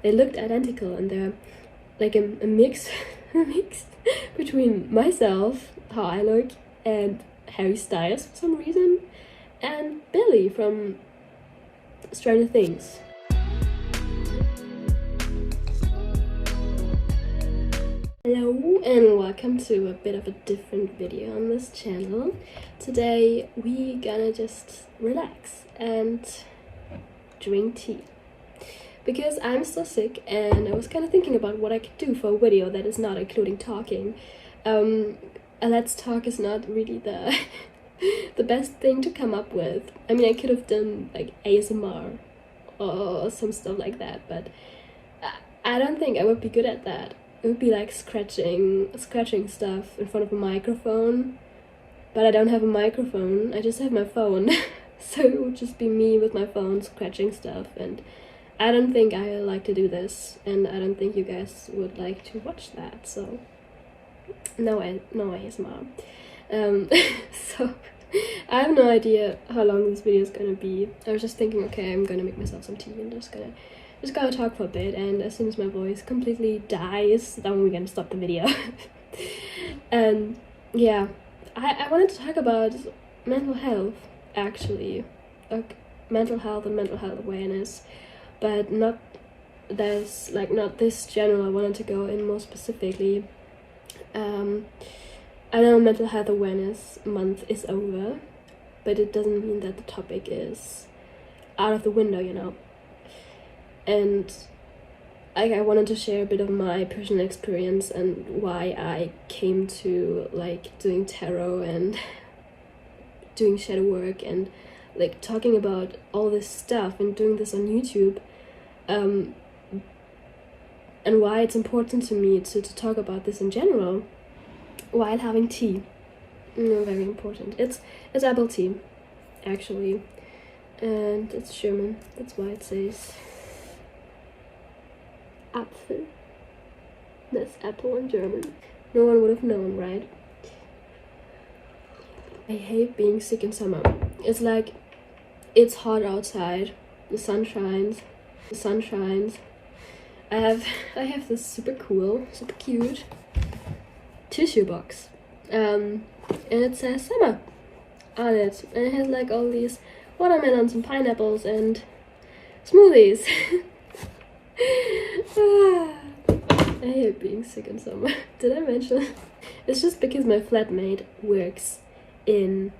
they looked identical, and they're like a mix a mix between myself, how I look, and Harry Styles for some reason, and Billy from Stranger Things. Hello and welcome to a bit of a different video on this channel. Today we gonna just relax and drink tea. Because I'm still sick and I was kind of thinking about what I could do for a video that is not including talking. A Let's Talk is not really the the best thing to come up with. I mean, I could have done like ASMR or some stuff like that, but I don't think I would be good at that. It would be like scratching stuff in front of a microphone, but I don't have a microphone, I just have my phone. So it would just be me with my phone scratching stuff, and I don't think I like to do this, and I don't think you guys would like to watch that, so no ASMR. So I have no idea how long this video is gonna be. I was just thinking, okay, I'm gonna make myself some tea and just gonna talk for a bit, and as soon as my voice completely dies, then we're gonna stop the video. And yeah, I wanted to talk about mental health, actually, like mental health and mental health awareness, but not this general. I wanted to go in more specifically. I know Mental Health Awareness Month is over, but it doesn't mean that the topic is out of the window, you know. And I wanted to share a bit of my personal experience and why I came to like doing tarot and doing shadow work and like talking about all this stuff and doing this on YouTube, and why it's important to me to talk about this in general while having tea. Very important. It's apple tea, actually, and it's German. That's why it says Apfel. That's apple in German. No one would have known, right? I hate being sick in summer. It's like, it's hot outside, the sun shines. I have this super cool, super cute tissue box, and it says summer on it, and it has like all these watermelons and pineapples and smoothies. I hate being sick in summer. Did I mention? It's just because my flatmate works in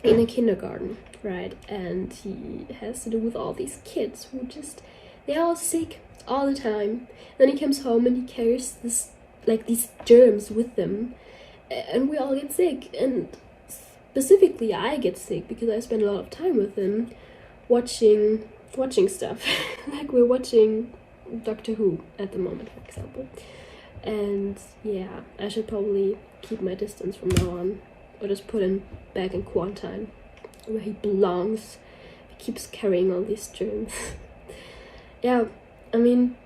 a kindergarten, right? And he has to do with all these kids who they're all sick all the time. Then he comes home and he carries these germs with them, and we all get sick. And specifically I get sick because I spend a lot of time with him watching stuff. Like we're watching Doctor Who at the moment, for example. And yeah, I should probably keep my distance from now on, or just put him back in quarantine where he belongs. He keeps carrying all these germs. Yeah, I mean,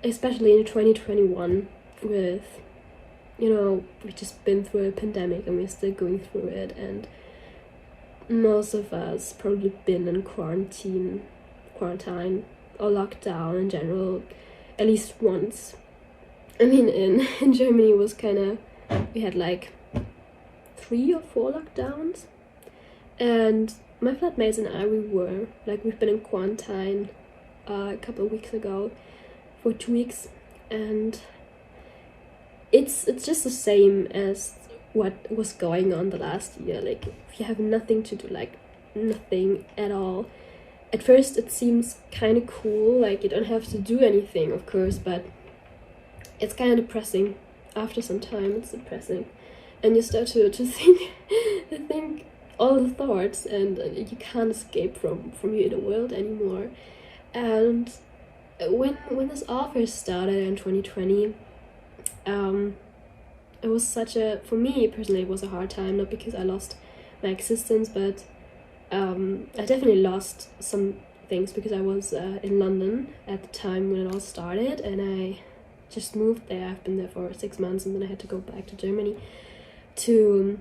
especially in 2021, with, you know, we've just been through a pandemic and we're still going through it, and most of us probably been in quarantine or lockdown in general at least once. I mean, in Germany it was we had like 3 or 4 lockdowns, and my flatmates and I, we've been in quarantine a couple of weeks ago for 2 weeks, and it's just the same as what was going on the last year. Like, if you have nothing to do, like nothing at all, at first it seems kind of cool, like you don't have to do anything, of course, but it's kind of depressing. After some time it's depressing, and you start to think all the thoughts, and you can't escape from your inner world anymore. And when this all first started in 2020, it was for me personally, it was a hard time, not because I lost my existence, but I definitely lost some things because I was in London at the time when it all started, and I just moved there. I've been there for 6 months, and then I had to go back to Germany to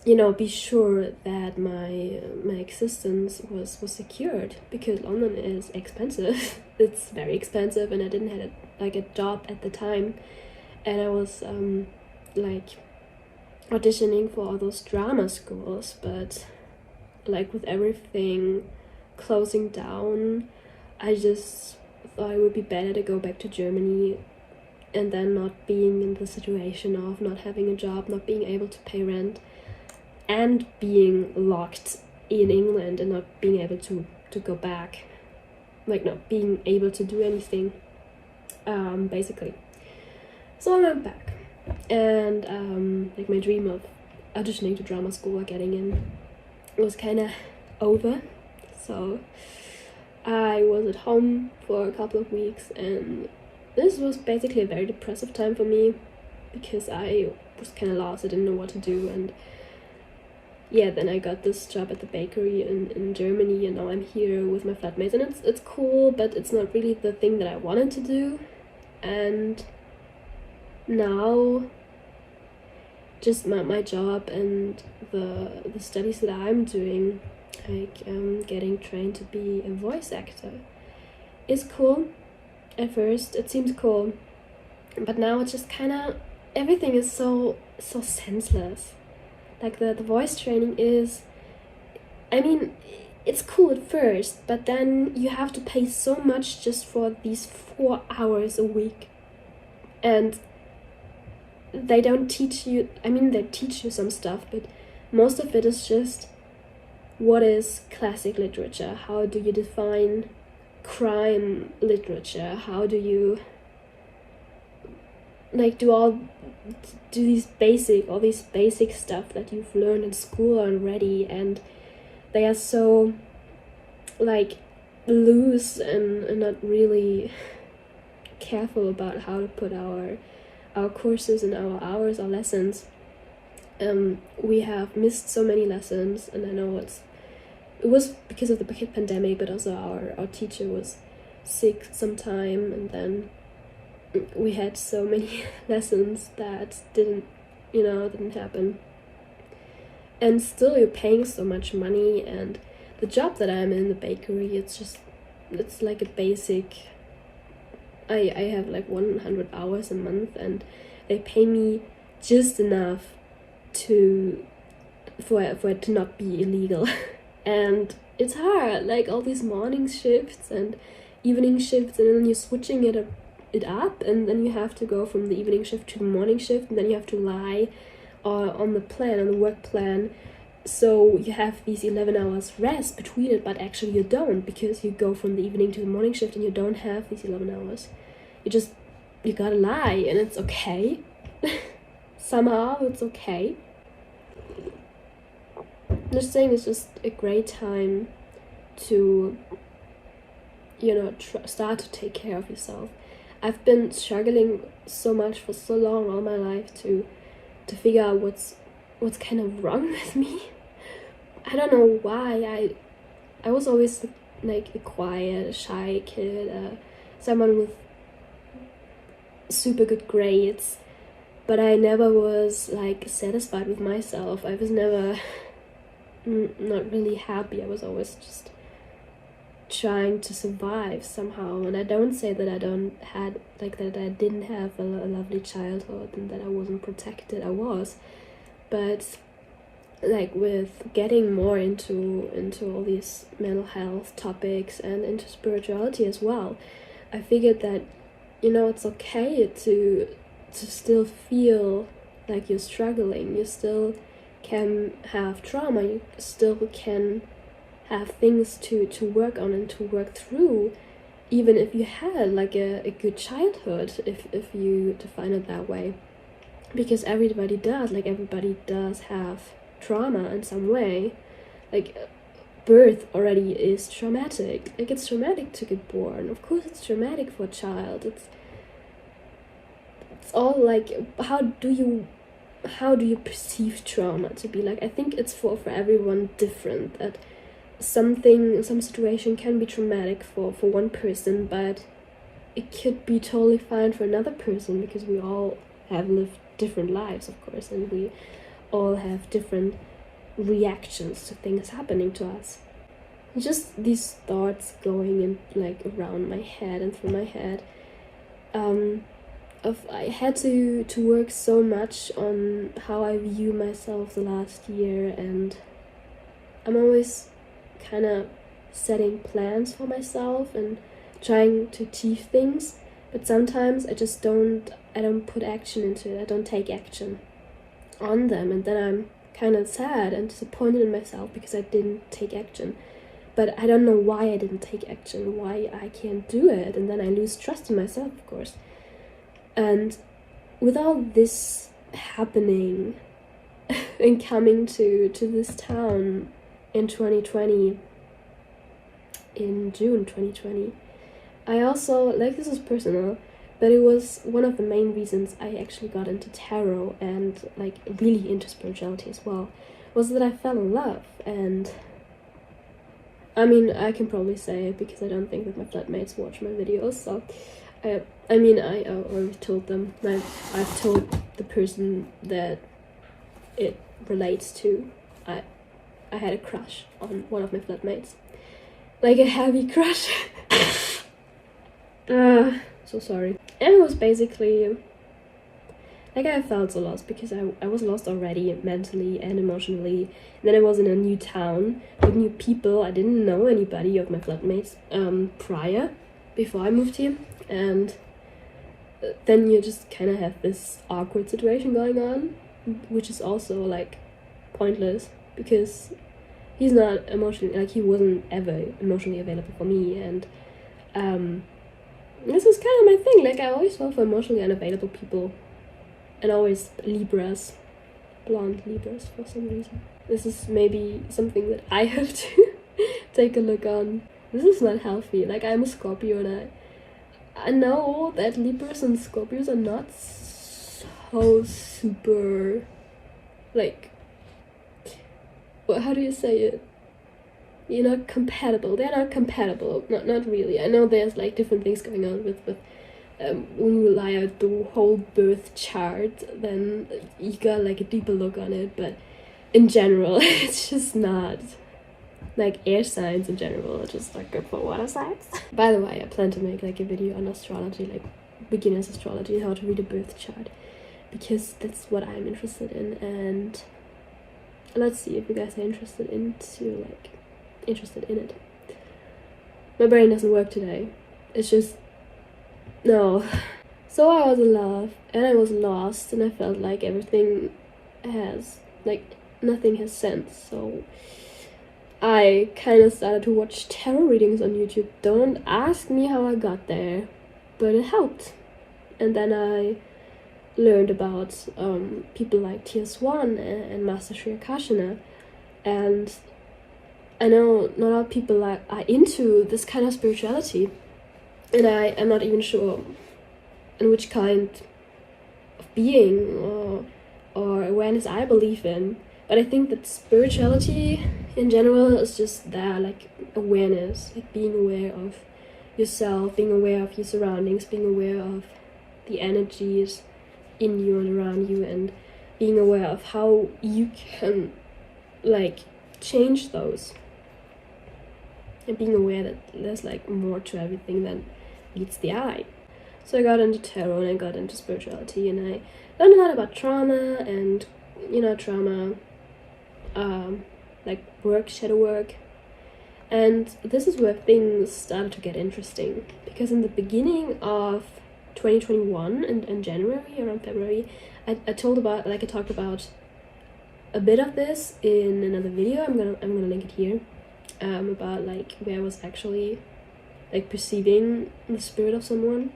be sure that my existence was secured, because London is expensive. It's very expensive, and I didn't have a job at the time, and I was like auditioning for all those drama schools, but like with everything closing down, I just thought it would be better to go back to Germany, and then not being in the situation of not having a job, not being able to pay rent, and being locked in England and not being able to go back, like not being able to do anything, basically. So I went back, and like my dream of auditioning to drama school or getting in was kind of over. So I was at home for a couple of weeks, and this was basically a very depressive time for me, because I was kind of lost. I didn't know what to do, and yeah, then I got this job at the bakery in Germany, and now I'm here with my flatmates, and it's cool, but it's not really the thing that I wanted to do. And now just my job and the studies that I'm doing, like getting trained to be a voice actor, is cool. At first it seems cool, but now it's just kind of, everything is so senseless. Like the voice training is, I mean, it's cool at first, but then you have to pay so much just for these 4 hours a week, and they don't teach you, I mean, they teach you some stuff, but most of it is just, what is classic literature? How do you define crime literature? How do you like do these basic stuff that you've learned in school already, and they are so like loose and not really careful about how to put our courses and our hours, our lessons. We have missed so many lessons, and I know it was because of the pandemic, but also our teacher was sick sometime, and then we had so many lessons that didn't happen. And still you're paying so much money, and the job that I'm in, the bakery, it's like a basic, I have like 100 hours a month, and they pay me just enough for it to not be illegal. And it's hard, like all these morning shifts and evening shifts, and then you're switching it up, and then you have to go from the evening shift to the morning shift, and then you have to lie on the work plan, so you have these 11 hours rest between it, but actually you don't, because you go from the evening to the morning shift and you don't have these 11 hours. You gotta lie, and it's okay. Somehow it's okay. I'm just saying, it's just a great time to start to take care of yourself. I've been struggling so much for so long, all my life, to figure out what's kind of wrong with me. I don't know why. I was always like a quiet, shy kid, someone with super good grades, but I never was like satisfied with myself. I was never not really happy. I was always just trying to survive somehow. And I don't say that I didn't have a lovely childhood and that I wasn't protected. I was, but like with getting more into all these mental health topics and into spirituality as well, I figured that it's okay to still feel like you're struggling. You still can have trauma, you still can have things to work on and to work through, even if you had like a good childhood, if you define it that way. Because everybody does have trauma in some way. Like birth already is traumatic. Like it's traumatic to get born. Of course it's traumatic for a child. It's all like, how do you perceive trauma to be like? I think it's for everyone different, that some situation can be traumatic for one person, but it could be totally fine for another person, because we all have lived different lives, of course, and we all have different reactions to things happening to us. Just these thoughts going in like around my head and through my head. I had to work so much on how I view myself the last year, and I'm always kind of setting plans for myself and trying to achieve things, but sometimes I don't put action into it. I don't take action on them, and then I'm kind of sad and disappointed in myself because I didn't take action. But I don't know why I didn't take action, why I can't do it, and then I lose trust in myself, of course. And with all this happening and coming to this town in 2020, in June 2020, I also, like, this is personal, but it was one of the main reasons I actually got into tarot and like really into spirituality as well, was that I fell in love. And I mean, I can probably say it because I don't think that my flatmates watch my videos, so I already told them. I've told the person that it relates to. I had a crush on one of my flatmates. Like a heavy crush. So sorry. And it was basically like, I felt so lost because I was lost already mentally and emotionally. And then I was in a new town with new people. I didn't know anybody of my flatmates before I moved here. And then you just kind of have this awkward situation going on, which is also like pointless because he's not emotionally, like, he wasn't ever emotionally available for me. And this is kind of my thing. Like, I always fell for emotionally unavailable people. And always Libras, blonde Libras for some reason. This is maybe something that I have to take a look on. This is not healthy. Like, I'm a Scorpio, and I know that Libras and Scorpios are not so super, like, how do you say it? You're not compatible. They're not compatible. Not really. I know there's like different things going on with when you lie out the whole birth chart, then you got like a deeper look on it. But in general, it's just not. Like, air signs in general are just not good for water signs. By the way, I plan to make like a video on astrology, like beginner's astrology, how to read a birth chart, because that's what I'm interested in. And let's see if you guys are interested in it. My brain doesn't work today. It's just no. So I was in love and I was lost, and I felt like everything has, like, nothing has sense. So I kind of started to watch tarot readings on YouTube. Don't ask me how I got there, but it helped. And then I learned about people like Tia Swan and Master Shri Akashana, and I know not all people are into this kind of spirituality, and I am not even sure in which kind of being or awareness I believe in. But I think that spirituality in general is just that, like, awareness, like being aware of yourself, being aware of your surroundings, being aware of the energies in you and around you, and being aware of how you can, like, change those. And being aware that there's like more to everything than meets the eye. So I got into tarot and I got into spirituality, and I learned a lot about trauma and, trauma, like work, shadow work. And this is where things started to get interesting, because in the beginning of 2021 in January, around February, I talked about a bit of this in another video. I'm gonna link it here. About like where I was actually like perceiving the spirit of someone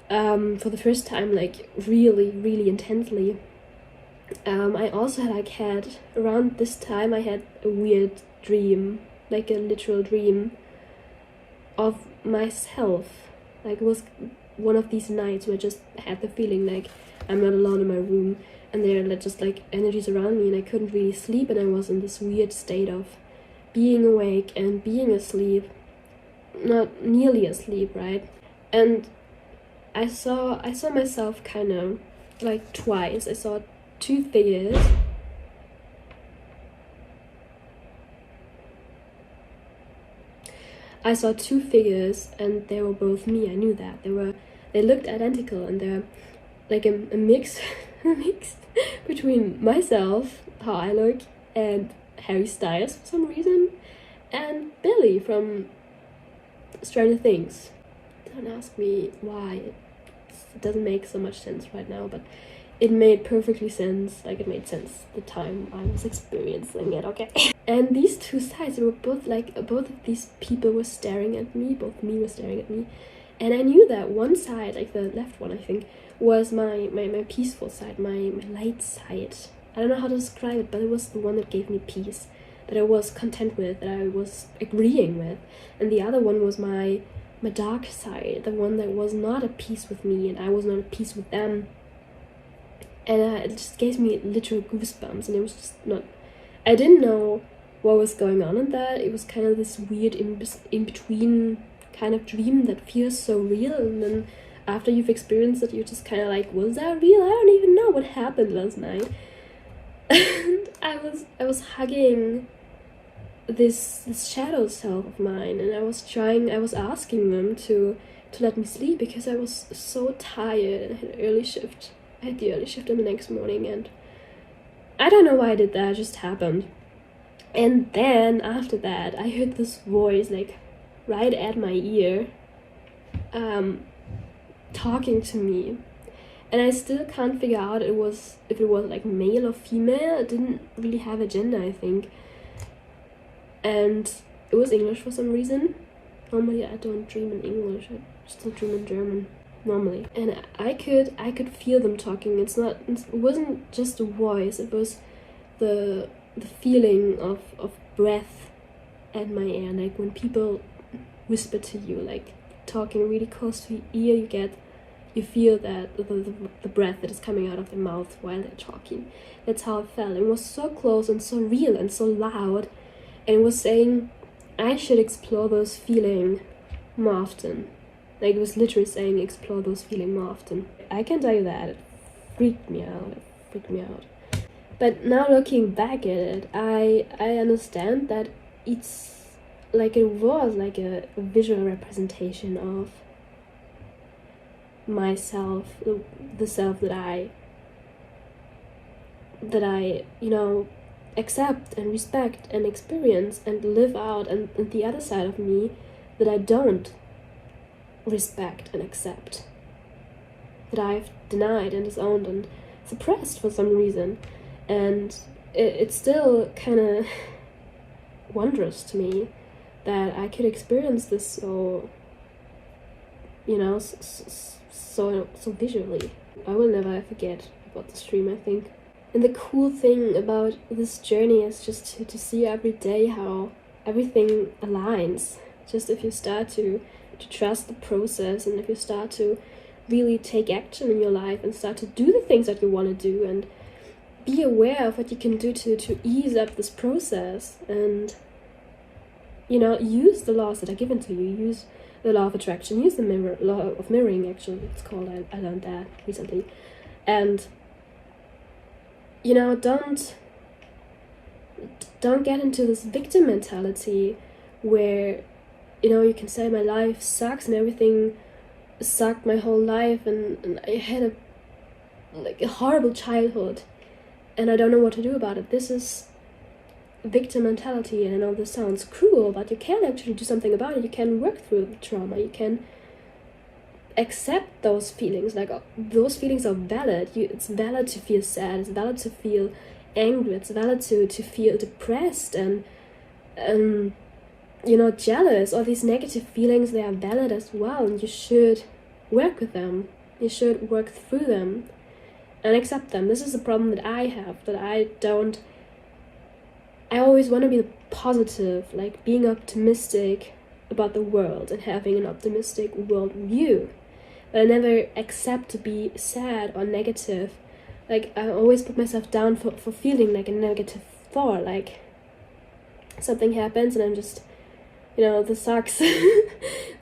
for the first time, like really, really intensely. I also had around this time I had a weird dream, like a literal dream of myself. Like, it was one of these nights where I just had the feeling like I'm not alone in my room, and there are just like energies around me, and I couldn't really sleep, and I was in this weird state of being awake and being asleep, not nearly asleep, right? And I saw myself kind of like twice. I saw two figures I saw two figures and they were both me. I knew that. They looked identical, and they're like a mix mix between myself, how I look, and Harry Styles for some reason, and Billy from Stranger Things. Don't ask me why. It doesn't make so much sense right now, but it made perfectly sense. Like, it made sense the time I was experiencing it, okay? And these two sides, they were both like, both of these people were staring at me, both me was staring at me. And I knew that one side, like the left one, I think, was my peaceful side, my light side. I don't know how to describe it, but it was the one that gave me peace, that I was content with, that I was agreeing with. And the other one was my dark side, the one that was not at peace with me, and I was not at peace with them. And it just gave me literal goosebumps, and it was just not... I didn't know what was going on in that. It was kind of this weird in-between kind of dream that feels so real, and then after you've experienced it, you're just kind of like, was that real? I don't even know what happened last night. And I was hugging this shadow self of mine, and I was asking them to let me sleep, because I was so tired. I had an early shift. I had the early shift in the next morning, and I don't know why I did that. It just happened. And then after that, I heard this voice like right at my ear, talking to me, and I still can't figure out if it was like male or female. It didn't really have a gender, I think, and it was English for some reason. Normally I don't dream in English, I still dream in German normally. And I could feel them talking. It wasn't just a voice, it was the feeling of breath at my ear, like when people whisper to you, like talking really close to your ear, you feel that the breath that is coming out of their mouth while they're talking. That's how it felt. It was so close and so real and so loud, and it was saying I should explore those feelings more often. Like, it was literally saying explore those feelings more often. I can tell you that it freaked me out. But now looking back at it, I understand that it's like it was like a visual representation of myself, the self that I accept and respect and experience and live out, and the other side of me that I don't respect and accept, that I've denied and disowned and suppressed for some reason. And it's still kind of wondrous to me that I could experience this so visually. I will never forget about the stream, I think. And the cool thing about this journey is just to see every day how everything aligns. Just if you start to trust the process, and if you start to really take action in your life and start to do the things that you want to do, and be aware of what you can do to ease up this process, and use the laws that are given to you. Use the law of attraction, use the law of mirroring, actually it's called. I learned that recently. And don't get into this victim mentality where you can say my life sucks and everything sucked my whole life, and I had a horrible childhood and I don't know what to do about it. This is victim mentality, and I know this sounds cruel, but you can actually do something about it. You can work through the trauma. You can accept those feelings. Like, those feelings are valid. It's valid to feel sad. It's valid to feel angry. It's valid to feel depressed and jealous. All these negative feelings, they are valid as well, and you should work with them. You should work through them and accept them. This is the problem that I have, that I always want to be positive, like being optimistic about the world and having an optimistic world view. But I never accept to be sad or negative. Like, I always put myself down for feeling like a negative thought. Like, something happens and I'm just, this sucks. And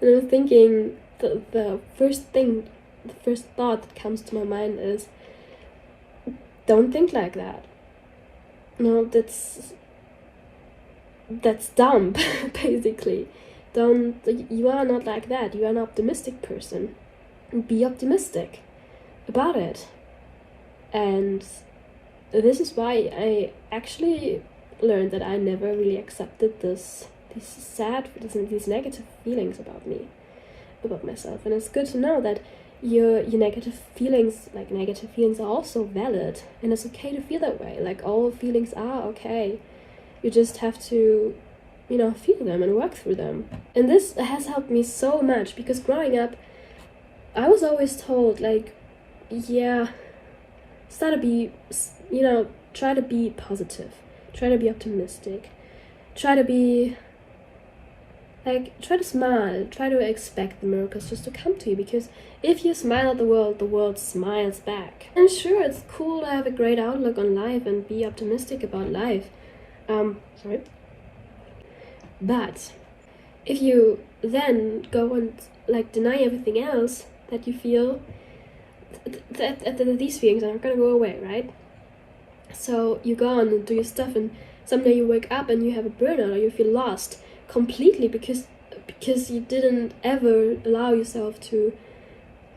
I'm thinking, the first thought that comes to my mind is, don't think like that. No, that's dumb, basically. You are not like that. You are an optimistic person. Be optimistic about it. And this is why I actually learned that I never really accepted these negative feelings about me, about myself. And it's good to know that your negative feelings are also valid, and it's okay to feel that way. Like, all feelings are okay. You just have to, feel them and work through them. And this has helped me so much, because growing up, I was always told, like, yeah, try to be positive, try to be optimistic, try to smile, try to expect the miracles just to come to you, because if you smile at the world smiles back. And sure, it's cool to have a great outlook on life and be optimistic about life. But if you then go and deny everything else that you feel, these feelings are not gonna go away, right? So you go on and do your stuff, and someday you wake up and you have a burnout, or you feel lost completely because you didn't ever allow yourself to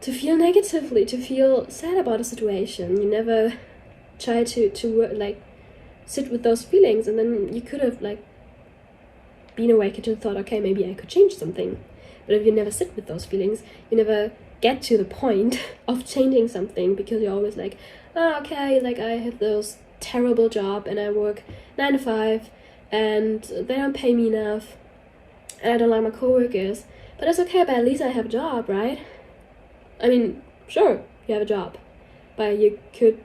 feel negatively, to feel sad about a situation. You never try to sit with those feelings, and then you could have been awakened and thought, okay, maybe I could change something. But if you never sit with those feelings, you never get to the point of changing something, because you're always like, oh, okay, I have this terrible job and I work 9 to 5 and they don't pay me enough and I don't like my coworkers, but it's okay, but at least I have a job, right? I mean, sure, you have a job, but you could,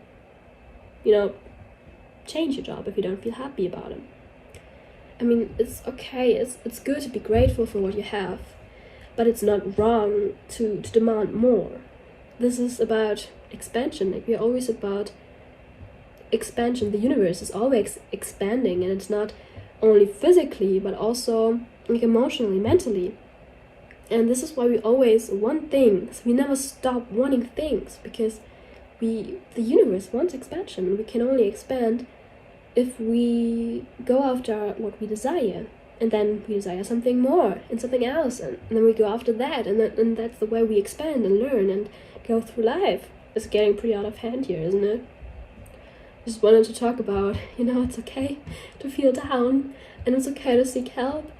change your job if you don't feel happy about it. I mean, it's okay, it's good to be grateful for what you have, but it's not wrong to demand more. This is about expansion. We're always about expansion. The universe is always expanding, and it's not only physically, but also emotionally, mentally. And this is why we always want things. We never stop wanting things, because the universe wants expansion, and we can only expand if we go after what we desire. And then we desire something more and something else, and then we go after that, and that's the way we expand and learn and go through life. It's getting pretty out of hand here, isn't it? Just wanted to talk about, it's okay to feel down, and it's okay to seek help,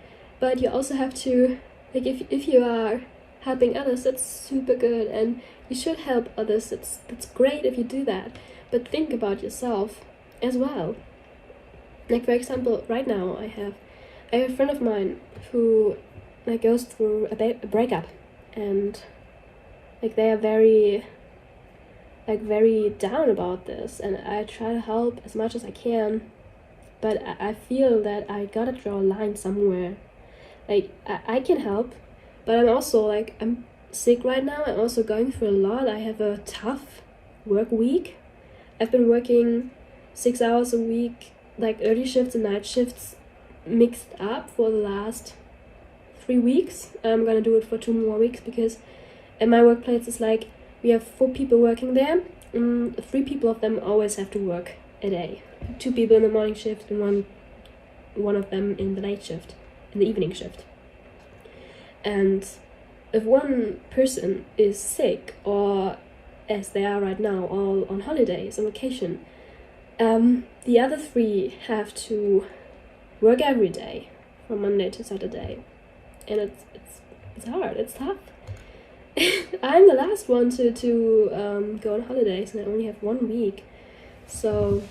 but you also have to, if you are helping others, that's super good, and you should help others. That's great if you do that, but think about yourself as well. For example, right now I have a friend of mine who goes through a breakup, and they are very down about this, and I try to help as much as I can, but I feel that I gotta draw a line somewhere. I can help, but I'm also I'm sick right now. I'm also going through a lot. I have a tough work week. I've been working 6 hours a week, early shifts and night shifts mixed up for the last 3 weeks. I'm gonna do it for 2 more weeks, because at my workplace it's we have 4 people working there. 3 people of them always have to work a day. 2 people in the morning shift and one of them in the late shift, in the evening shift. And if one person is sick, or as they are right now, all on holidays, on vacation, the other 3 have to work every day from Monday to Saturday, and it's hard, it's tough. I'm the last one to go on holidays, and I only have 1 week, so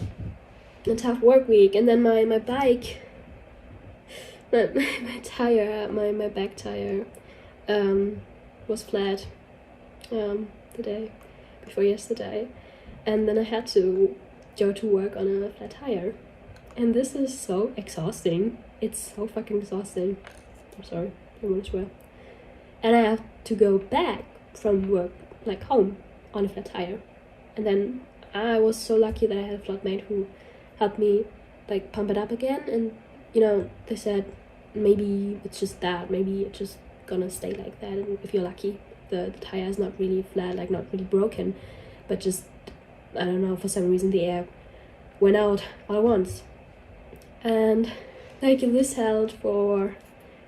a tough work week. And then my bike, my tire, my back tire was flat the day before yesterday, and then I had to go to work on a flat tire. And this is so exhausting. It's so fucking exhausting. I'm sorry, I don't want to swear. And I have to go back from work, home, on a flat tire. And then I was so lucky that I had a flatmate who helped me, pump it up again. And, they said, maybe it's just that. Maybe it's just gonna stay like that. And if you're lucky, the tire is not really flat, not really broken. But just, I don't know, for some reason the air went out all at once. And this held for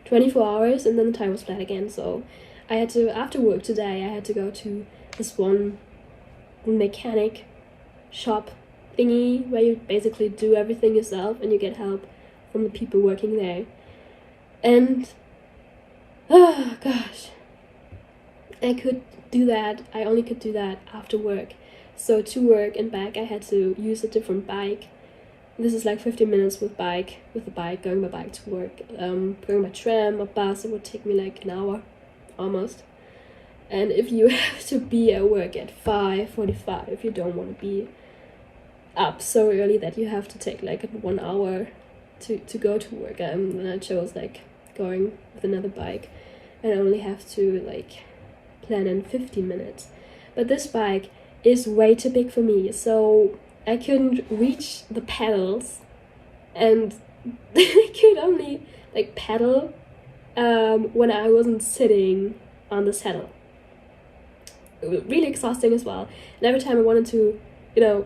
24 hours, and then the tire was flat again. So I had to, after work today, I had to go to this one mechanic shop thingy where you basically do everything yourself and you get help from the people working there. And oh gosh, I could do that. I only could do that after work. So to work and back I had to use a different bike. This is like 15 minutes with the bike, going by bike to work. Going by tram or bus, it would take me like an hour almost. And if you have to be at work at 5:45, you don't want to be up so early that you have to take like 1 hour to go to work. Then I chose like going with another bike, and I only have to like plan in 15 minutes. But this bike is way too big for me, so I couldn't reach the pedals, and I could only like pedal when I wasn't sitting on the saddle. It was really exhausting as well, and every time I wanted to, you know,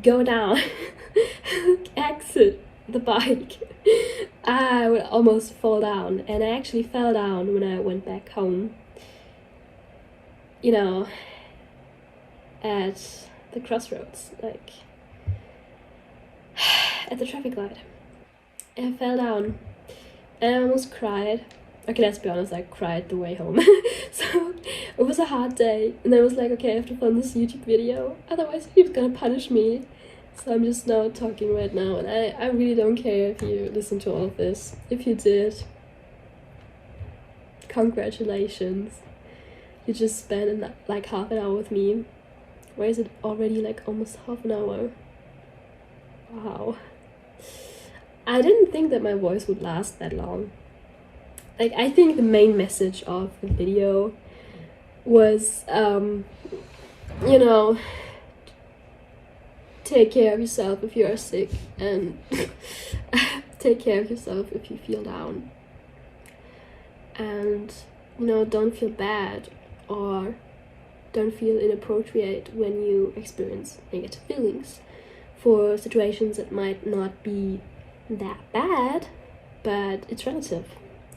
go down, exit the bike, I would almost fall down, and I actually fell down when I went back home, you know, at the crossroads, like at the traffic light. I fell down and I almost cried. Okay, let's be honest, I cried the way home. So it was a hard day, and I was like, okay, I have to film this YouTube video, otherwise he's gonna punish me. So I'm just now talking right now, and I really don't care if you listen to all of this. If you did, congratulations. You just spent like half an hour with me. Why is it already like almost half an hour? Wow. I didn't think that my voice would last that long. Like, I think the main message of the video was, you know, take care of yourself if you are sick, and take care of yourself if you feel down. And, you know, don't feel bad or don't feel inappropriate when you experience negative feelings for situations that might not be that bad, but it's relative.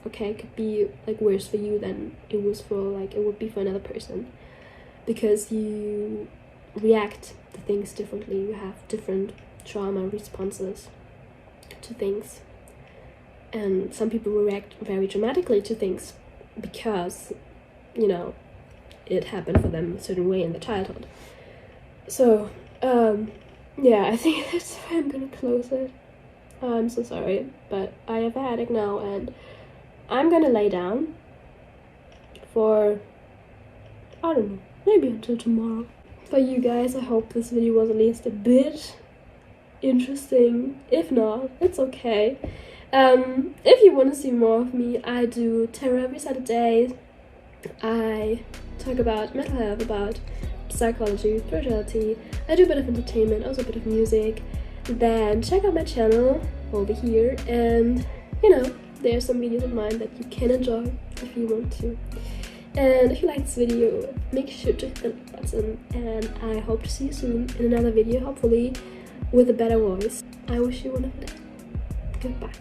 Okay, it could be like worse for you than it would be for another person, because you react to things differently. You have different trauma responses to things, and some people react very dramatically to things because, you know, it happened for them a certain way in their childhood. So yeah, I think that's why I'm gonna close it. I'm so sorry, but I have a headache now, and I'm gonna lay down for, I don't know, maybe until tomorrow. For you guys, I hope this video was at least a bit interesting. If not, it's okay. If you want to see more of me, I do tarot every Saturday. I talk about mental health, about psychology, spirituality. I do a bit of entertainment, also a bit of music. Then check out my channel over here, and you know, there's some videos of mine that you can enjoy if you want to. And if you like this video, make sure to hit the like button, and I hope to see you soon in another video, hopefully with a better voice. I wish you a wonderful day. Goodbye.